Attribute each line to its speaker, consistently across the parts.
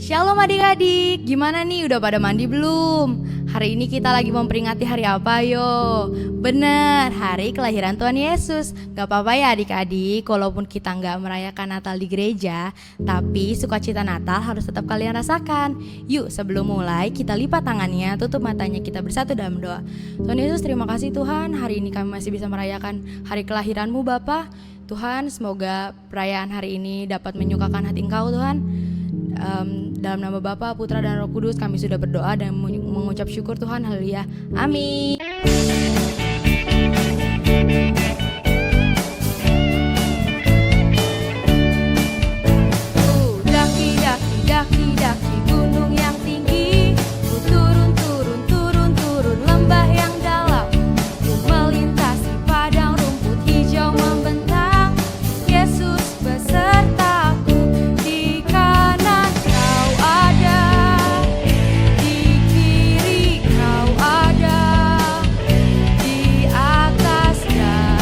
Speaker 1: Shalom adik-adik, gimana nih udah pada mandi belum? Hari ini kita lagi memperingati hari apa yo? Bener, hari kelahiran Tuhan Yesus. Gak apa-apa ya adik-adik, walaupun kita gak merayakan Natal di gereja, tapi sukacita Natal harus tetap kalian rasakan. Yuk sebelum mulai kita lipat tangannya, tutup matanya, kita bersatu dalam doa. Tuhan Yesus, terima kasih Tuhan, hari ini kami masih bisa merayakan hari kelahiran-Mu Bapa. Tuhan, semoga perayaan hari ini dapat menyukakan hati Engkau Tuhan. Dalam nama Bapa, Putra dan Roh Kudus kami sudah berdoa dan mengucap syukur Tuhan. Haleluya. Amin. Daki daki daki daki gunung yang tinggi, ku turun turun turun turun lembah yang dalam, ku melintasi padang rumput hijau membentang. Yesus besertaku, di kanan Kau ada, di kiri Kau ada, di atas dan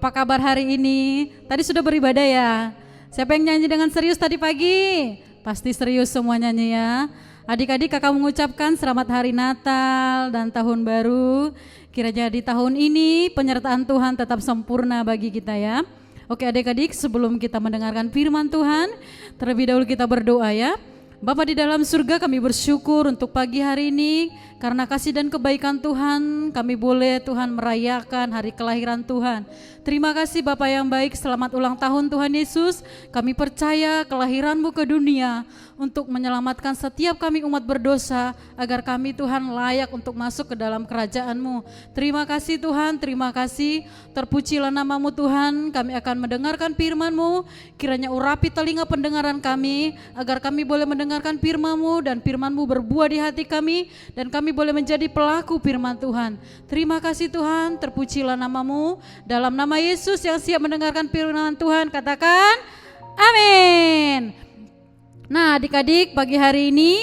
Speaker 2: Apa kabar hari ini? Tadi sudah beribadah ya? Siapa yang nyanyi dengan serius tadi pagi? Pasti serius semua nyanyi ya. Adik-adik, kakak mengucapkan selamat hari Natal dan tahun baru. Kiranya di tahun ini penyertaan Tuhan tetap sempurna bagi kita ya. Oke adik-adik, sebelum kita mendengarkan firman Tuhan, terlebih dahulu kita berdoa ya. Bapa di dalam surga, kami bersyukur untuk pagi hari ini, karena kasih dan kebaikan Tuhan kami boleh Tuhan merayakan hari kelahiran Tuhan. Terima kasih Bapa yang baik, selamat ulang tahun Tuhan Yesus. Kami percaya kelahiran-Mu ke dunia untuk menyelamatkan setiap kami umat berdosa, agar kami Tuhan layak untuk masuk ke dalam kerajaan-Mu. Terima kasih Tuhan, terima kasih. Terpujilah nama-Mu Tuhan. Kami akan mendengarkan firman-Mu, kiranya urapi telinga pendengaran kami, agar kami boleh mendengarkan firman-Mu dan firman-Mu berbuah di hati kami, dan kami boleh menjadi pelaku firman Tuhan. Terima kasih Tuhan, terpujilah nama-Mu. Dalam nama Yesus yang siap mendengarkan firman Tuhan, katakan amin. Nah adik-adik, pagi hari ini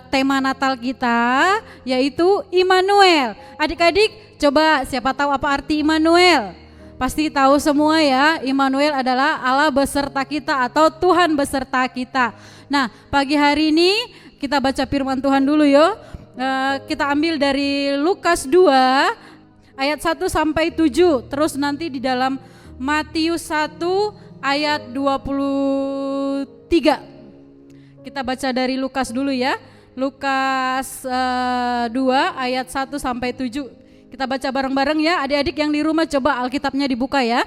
Speaker 2: tema Natal kita yaitu Immanuel. Adik-adik, coba siapa tahu apa arti Immanuel? Pasti tahu semua ya, Immanuel adalah Allah beserta kita atau Tuhan beserta kita. Nah pagi hari ini kita baca firman Tuhan dulu yuk. Kita ambil dari Lukas 2 ayat 1 sampai 7, terus nanti di dalam Matius 1 ayat 23. Kita baca dari Lukas dulu ya. Lukas 2 ayat 1 sampai 7. Kita baca bareng-bareng ya. Adik-adik yang di rumah coba Alkitabnya dibuka ya.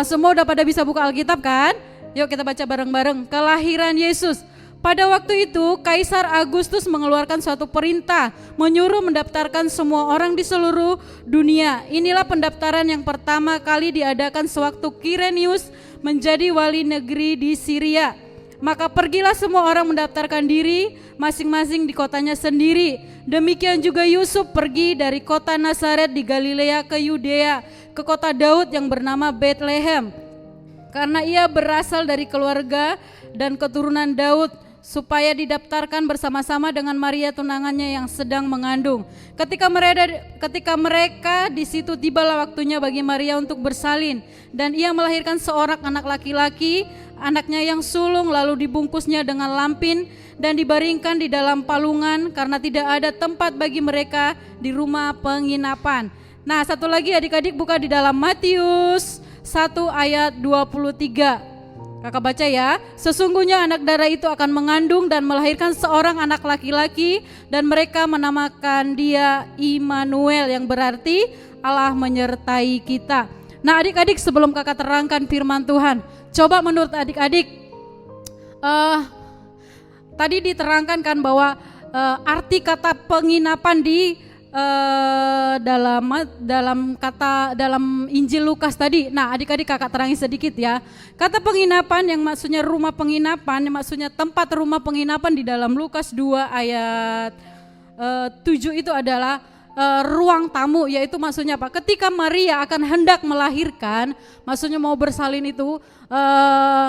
Speaker 2: Semua udah pada bisa buka Alkitab kan? Yuk kita baca bareng-bareng. Kelahiran Yesus. Pada waktu itu Kaisar Agustus mengeluarkan suatu perintah menyuruh mendaftarkan semua orang di seluruh dunia. Inilah pendaftaran yang pertama kali diadakan sewaktu Kirenius menjadi wali negeri di Syria. Maka pergilah semua orang mendaftarkan diri masing-masing di kotanya sendiri. Demikian juga Yusuf pergi dari kota Nazaret di Galilea ke Yudea, ke kota Daud yang bernama Bethlehem, karena ia berasal dari keluarga dan keturunan Daud, supaya didaftarkan bersama-sama dengan Maria tunangannya yang sedang mengandung. Ketika mereka di situ, tibalah waktunya bagi Maria untuk bersalin, dan ia melahirkan seorang anak laki-laki, anaknya yang sulung, lalu dibungkusnya dengan lampin dan dibaringkan di dalam palungan karena tidak ada tempat bagi mereka di rumah penginapan. Nah satu lagi adik-adik, buka di dalam Matius 1 ayat 23. Kakak baca ya. Sesungguhnya anak darah itu akan mengandung dan melahirkan seorang anak laki-laki, dan mereka menamakan dia Immanuel, yang berarti Allah menyertai kita. Nah adik-adik, sebelum kakak terangkan firman Tuhan, coba menurut adik-adik, tadi diterangkan kan bahwa arti kata penginapan di dalam Injil Lukas tadi. Nah adik-adik kakak terangin sedikit ya. Kata penginapan yang maksudnya rumah penginapan, yang maksudnya tempat rumah penginapan di dalam Lukas 2 ayat 7 itu adalah ruang tamu, yaitu maksudnya apa? Ketika Maria akan hendak melahirkan, maksudnya mau bersalin itu,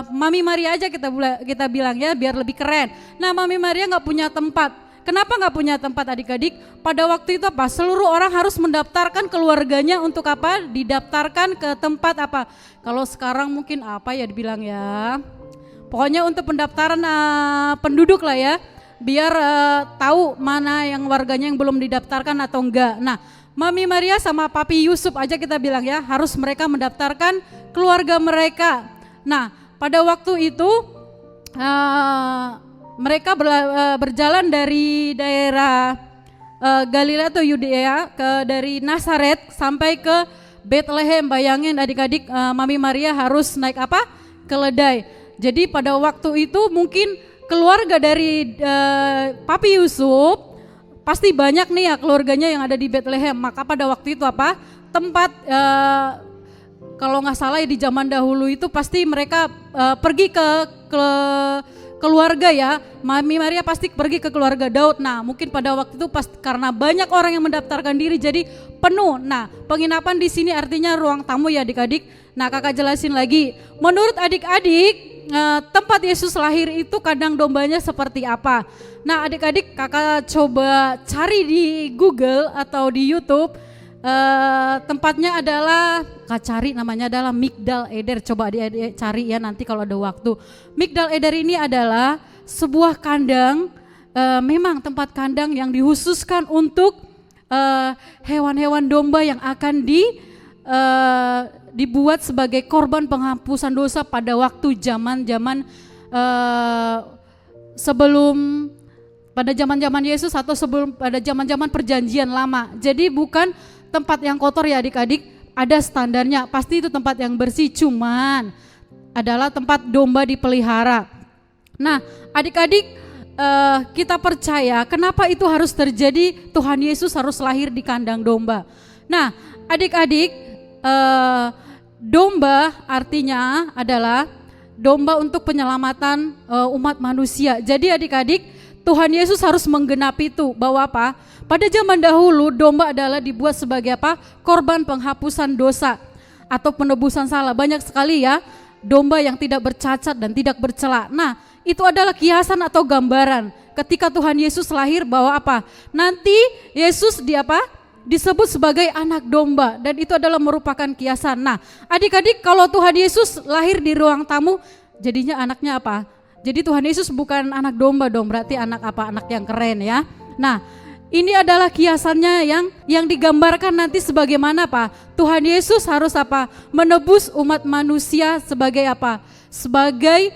Speaker 2: Mami Maria aja kita bilang ya biar lebih keren. Nah Mami Maria nggak punya tempat. Kenapa nggak punya tempat adik-adik? Pada waktu itu apa? Seluruh orang harus mendaftarkan keluarganya untuk apa? Didaftarkan ke tempat apa? Kalau sekarang mungkin apa ya dibilang ya? Pokoknya untuk pendaftaran penduduk lah ya. Biar tahu mana yang warganya yang belum didaftarkan atau enggak. Nah Mami Maria sama Papi Yusuf aja kita bilang ya, harus mereka mendaftarkan keluarga mereka. Nah pada waktu itu mereka berjalan dari daerah Galilea atau Yudea dari Nazaret sampai ke Bethlehem. Bayangin adik-adik, Mami Maria harus naik apa? Keledai. Jadi pada waktu itu mungkin keluarga dari Papi Yusuf pasti banyak nih ya keluarganya yang ada di Bethlehem. Maka pada waktu itu apa? Tempat kalau nggak salah ya di zaman dahulu itu pasti mereka pergi ke keluarga ya. Mami Maria pasti pergi ke keluarga Daud. Nah mungkin pada waktu itu karena banyak orang yang mendaftarkan diri jadi penuh. Nah penginapan di sini artinya ruang tamu ya adik-adik. Nah kakak jelasin lagi. Menurut adik-adik tempat Yesus lahir itu kandang dombanya seperti apa? Nah adik-adik kakak coba cari di Google atau di YouTube. Tempatnya adalah, Kak cari namanya adalah Migdal Eder. Coba adik-adik cari ya nanti kalau ada waktu. Migdal Eder ini adalah sebuah kandang, memang tempat kandang yang dikhususkan untuk hewan-hewan domba yang akan dibuat sebagai korban penghapusan dosa pada waktu zaman-zaman sebelum, pada zaman-zaman Yesus atau sebelum pada zaman-zaman perjanjian lama. Jadi bukan tempat yang kotor ya adik-adik, ada standarnya, pasti itu tempat yang bersih, cuman adalah tempat domba dipelihara. Nah adik-adik, kita percaya kenapa itu harus terjadi, Tuhan Yesus harus lahir di kandang domba. Nah adik-adik, domba artinya adalah domba untuk penyelamatan umat manusia. Jadi adik-adik, Tuhan Yesus harus menggenapi itu, bahwa apa? Pada zaman dahulu domba adalah dibuat sebagai apa? Korban penghapusan dosa atau penebusan salah. Banyak sekali ya domba yang tidak bercacat dan tidak bercela. Nah itu adalah kiasan atau gambaran ketika Tuhan Yesus lahir, bahwa apa? Nanti Yesus disebut sebagai anak domba, dan itu adalah merupakan kiasan. Nah adik-adik, kalau Tuhan Yesus lahir di ruang tamu, jadinya anaknya apa? Jadi Tuhan Yesus bukan anak domba dong, berarti anak apa? Anak yang keren ya. Nah ini adalah kiasannya yang digambarkan nanti sebagaimana apa? Tuhan Yesus harus apa? Menebus umat manusia sebagai apa? Sebagai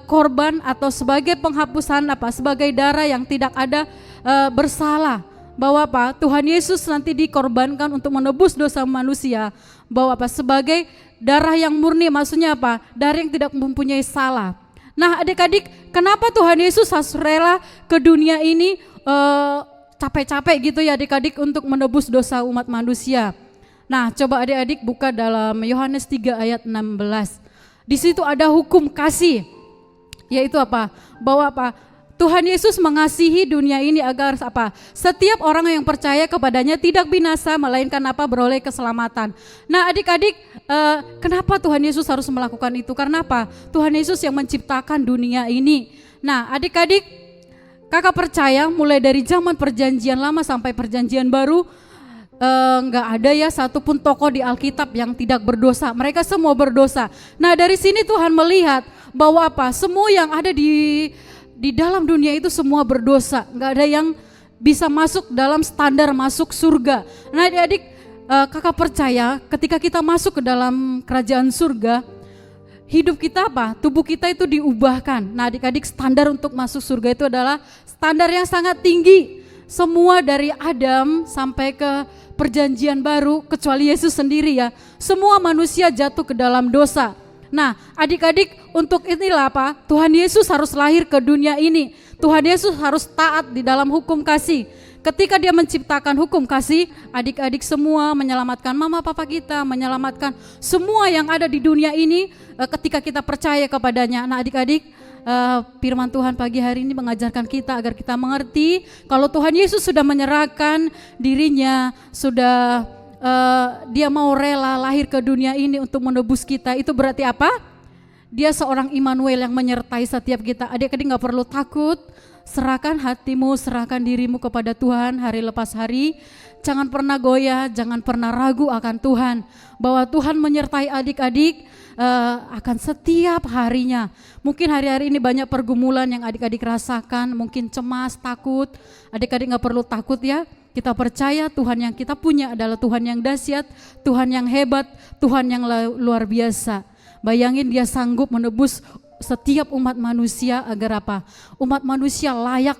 Speaker 2: korban atau sebagai penghapusan apa? Sebagai darah yang tidak ada bersalah. Bahwa apa? Tuhan Yesus nanti dikorbankan untuk menebus dosa manusia. Bahwa apa? Sebagai darah yang murni, maksudnya apa? Darah yang tidak mempunyai salah. Nah adik-adik, kenapa Tuhan Yesus harus rela ke dunia ini capek-capek gitu ya adik-adik untuk menebus dosa umat manusia? Nah coba adik-adik buka dalam Yohanes 3 ayat 16. Di situ ada hukum kasih, yaitu apa? Bahwa apa? Tuhan Yesus mengasihi dunia ini agar apa? Setiap orang yang percaya kepadanya tidak binasa, melainkan apa? Beroleh keselamatan. Nah adik-adik, kenapa Tuhan Yesus harus melakukan itu? Karena apa? Tuhan Yesus yang menciptakan dunia ini. Nah adik-adik, kakak percaya mulai dari zaman perjanjian lama sampai perjanjian baru, nggak ada ya satupun tokoh di Alkitab yang tidak berdosa. Mereka semua berdosa. Nah dari sini Tuhan melihat bahwa apa? Semua yang ada di dalam dunia itu semua berdosa, nggak ada yang bisa masuk dalam standar masuk surga. Nah adik-adik, kakak percaya ketika kita masuk ke dalam kerajaan surga, hidup kita apa? Tubuh kita itu diubahkan. Nah adik-adik, standar untuk masuk surga itu adalah standar yang sangat tinggi. Semua dari Adam sampai ke perjanjian baru, kecuali Yesus sendiri ya, semua manusia jatuh ke dalam dosa. Nah adik-adik, untuk inilah apa? Tuhan Yesus harus lahir ke dunia ini. Tuhan Yesus harus taat di dalam hukum kasih. Ketika dia menciptakan hukum kasih, adik-adik semua menyelamatkan mama papa kita, menyelamatkan semua yang ada di dunia ini ketika kita percaya kepadanya. Nah adik-adik, firman Tuhan pagi hari ini mengajarkan kita agar kita mengerti kalau Tuhan Yesus sudah menyerahkan dirinya, sudah dia mau rela lahir ke dunia ini untuk menebus kita. Itu berarti apa? Dia seorang Immanuel yang menyertai setiap kita. Adik-adik gak perlu takut, serahkan hatimu, serahkan dirimu kepada Tuhan hari lepas hari. Jangan pernah goyah, jangan pernah ragu akan Tuhan, bahwa Tuhan menyertai adik-adik akan setiap harinya. Mungkin hari-hari ini banyak pergumulan yang adik-adik rasakan, mungkin cemas, takut. Adik-adik gak perlu takut ya. Kita percaya Tuhan yang kita punya adalah Tuhan yang dahsyat, Tuhan yang hebat, Tuhan yang luar biasa. Bayangin dia sanggup menebus setiap umat manusia agar apa? Umat manusia layak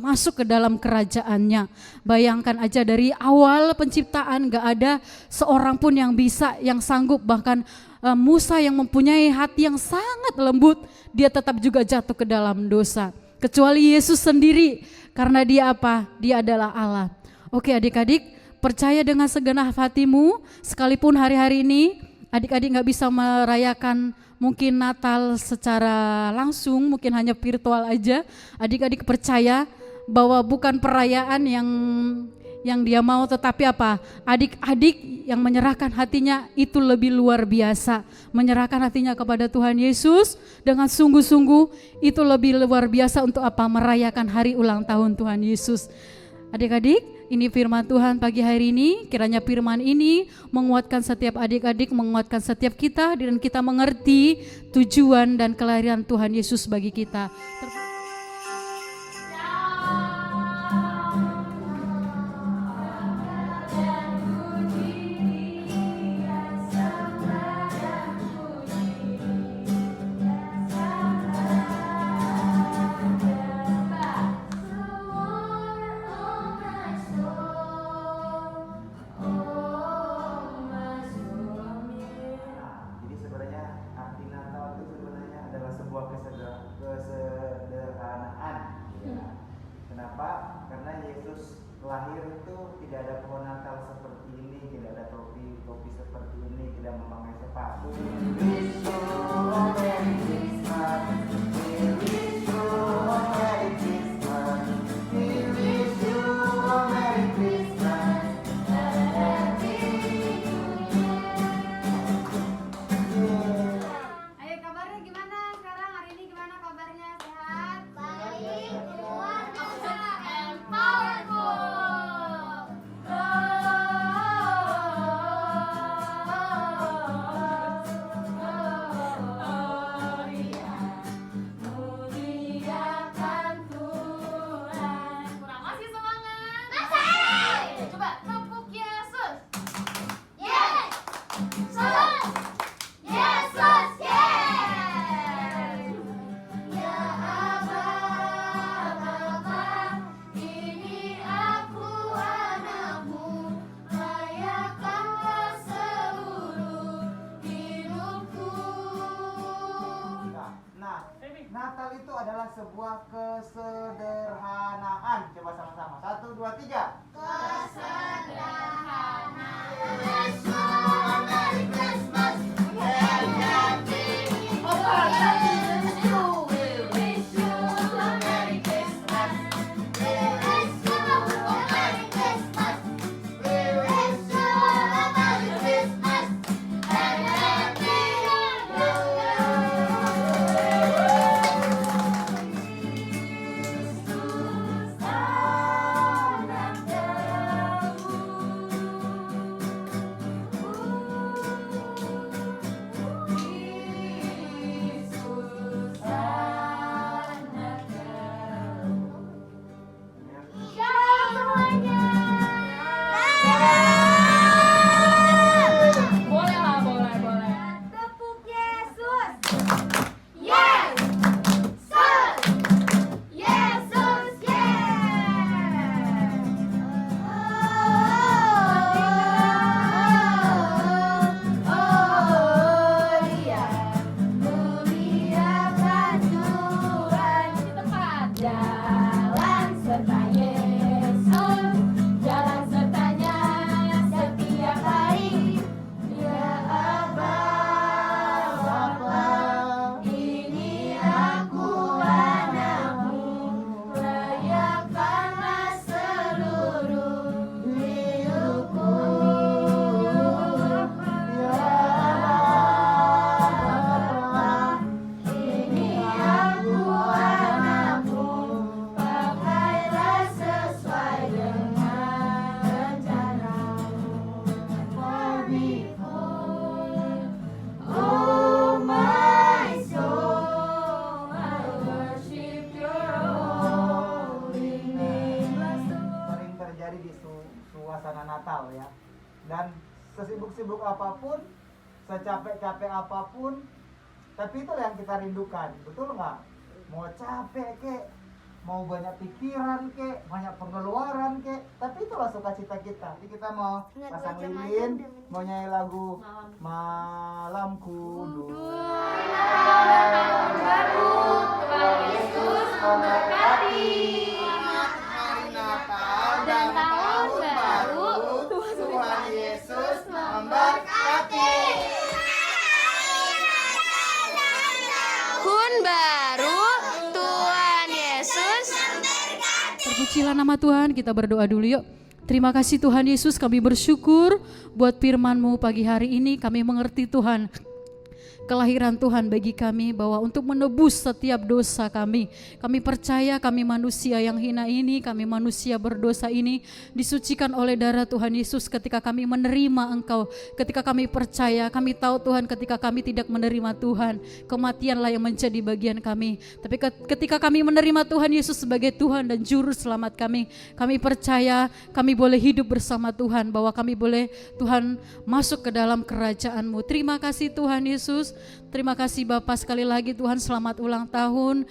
Speaker 2: masuk ke dalam kerajaannya. Bayangkan aja dari awal penciptaan gak ada seorang pun yang bisa, yang sanggup. Bahkan Musa yang mempunyai hati yang sangat lembut, dia tetap juga jatuh ke dalam dosa. Kecuali Yesus sendiri, karena dia apa? Dia adalah Allah. Oke adik-adik, percaya dengan segenap hatimu, sekalipun hari-hari ini adik-adik gak bisa merayakan mungkin Natal secara langsung, mungkin hanya virtual aja. Adik-adik percaya bahwa bukan perayaan yang dia mau, tetapi apa? Adik-adik yang menyerahkan hatinya itu lebih luar biasa. Menyerahkan hatinya kepada Tuhan Yesus dengan sungguh-sungguh itu lebih luar biasa untuk apa? Merayakan hari ulang tahun Tuhan Yesus. Adik-adik, ini firman Tuhan pagi hari ini. Kiranya firman ini menguatkan setiap adik-adik, menguatkan setiap kita, dan kita mengerti tujuan dan kelahiran Tuhan Yesus bagi kita.
Speaker 3: Jadi sebenarnya arti Natal itu sebenarnya adalah sebuah kesederhanaan. Ya. Kenapa? Karena Yesus lahir itu tidak ada pohon Natal seperti ini, tidak ada topi seperti ini, tidak memakai sepatu. Wish you a Merry Christmas. We wish you a Merry Christmas. We wish you a Merry Christmas.
Speaker 1: Ayo kabarnya gimana sekarang? Hari ini gimana kabarnya? Sehat? Baik, luar biasa and powerful. Muliakan Tuhan. Kurang masih semangat? Masih. Coba tepuk Yesus. Yes. Yesus, Yesus, yes. Ya Aba, Bapa, ini aku anakmu, layakkanlah seluruh hidupku.
Speaker 3: Nah, Natal itu adalah sebuah kesederhanaan. Coba sama-sama. 1, 2, 3.
Speaker 1: Kesederhanaan.
Speaker 3: Merry Christmas.
Speaker 1: Boleh lah, boleh. Tepuk Yesus. Yes. Yesus, yes. Oh, iya. Muliakan Tuhan di tempat. Jalan serta Yesus, jalan sertanya setiap hari. Ya Aba, Bapa, ini aku anakmu, layakkanlah seluruh hidupku. Ya Aba, ini aku anakmu, pakailah sesuai dengan rencanamu. For before, oh my soul, I worship your holy name.
Speaker 3: Sering terjadi di suasana Natal ya. Dan sesibuk-sibuk apapun, secapek-capek apapun, tapi itulah yang kita rindukan, betul nggak? Mau capek kek, mau banyak pikiran kek, banyak pengeluaran kek, tapi itulah sukacita kita. Jadi kita mau pasang lilin, mau nyanyi lagu Malam Kudus.
Speaker 1: Tuhan Yesus memberkati.
Speaker 3: Hari Natal dan
Speaker 1: tahun baru,
Speaker 3: Tuhan Yesus memberkati.
Speaker 1: Tahun baru, Tuhan Yesus.
Speaker 2: Terpujilah nama Tuhan, kita berdoa dulu yuk. Terima kasih Tuhan Yesus, kami bersyukur buat firman-Mu pagi hari ini. Kami mengerti Tuhan, kelahiran Tuhan bagi kami, bahwa untuk menebus setiap dosa kami. Kami percaya kami manusia yang hina ini, kami manusia berdosa ini disucikan oleh darah Tuhan Yesus ketika kami menerima Engkau, ketika kami percaya. Kami tahu Tuhan, ketika kami tidak menerima Tuhan, kematianlah yang menjadi bagian kami. Tapi ketika kami menerima Tuhan Yesus sebagai Tuhan dan Juru Selamat kami percaya kami boleh hidup bersama Tuhan, bahwa kami boleh Tuhan masuk ke dalam kerajaan-Mu. Terima kasih Tuhan Yesus. Terima kasih Bapa, sekali lagi Tuhan selamat ulang tahun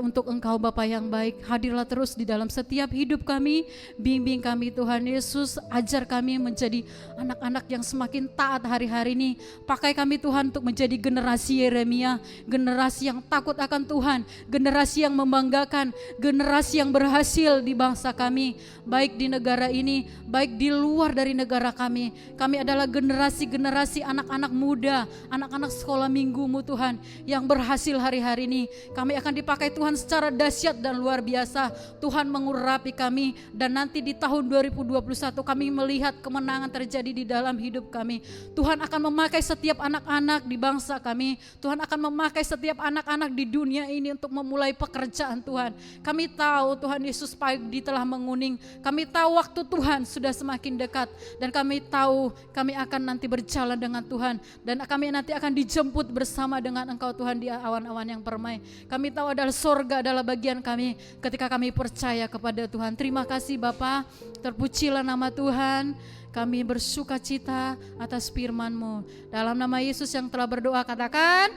Speaker 2: untuk Engkau Bapa yang baik. Hadirlah terus di dalam setiap hidup kami, bimbing kami Tuhan Yesus, ajar kami menjadi anak-anak yang semakin taat hari-hari ini. Pakai kami Tuhan untuk menjadi generasi Yeremia, generasi yang takut akan Tuhan, generasi yang membanggakan, generasi yang berhasil di bangsa kami, baik di negara ini, baik di luar dari negara kami. Kami adalah generasi-generasi anak-anak muda, anak-anak sekolah minggu-Mu Tuhan, yang berhasil hari-hari ini. Kami akan dipakai Tuhan secara dahsyat dan luar biasa. Tuhan mengurapi kami, dan nanti di tahun 2021 kami melihat kemenangan terjadi di dalam hidup kami. Tuhan akan memakai setiap anak-anak di bangsa kami. Tuhan akan memakai setiap anak-anak di dunia ini untuk memulai pekerjaan Tuhan. Kami tahu Tuhan Yesus pagi telah menguning. Kami tahu waktu Tuhan sudah semakin dekat, dan kami tahu kami akan nanti berjalan dengan Tuhan, dan kami nanti akan dijemput bersama dengan Engkau Tuhan di awan-awan yang permai. Kami tahu adalah sorga adalah bagian kami ketika kami percaya kepada Tuhan. Terima kasih Bapa, terpujilah nama Tuhan. Kami bersuka cita atas firman-Mu. Dalam nama Yesus yang telah berdoa, katakan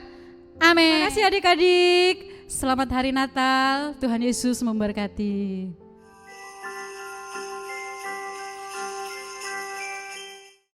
Speaker 2: amin. Terima kasih adik-adik. Selamat hari Natal. Tuhan Yesus memberkati.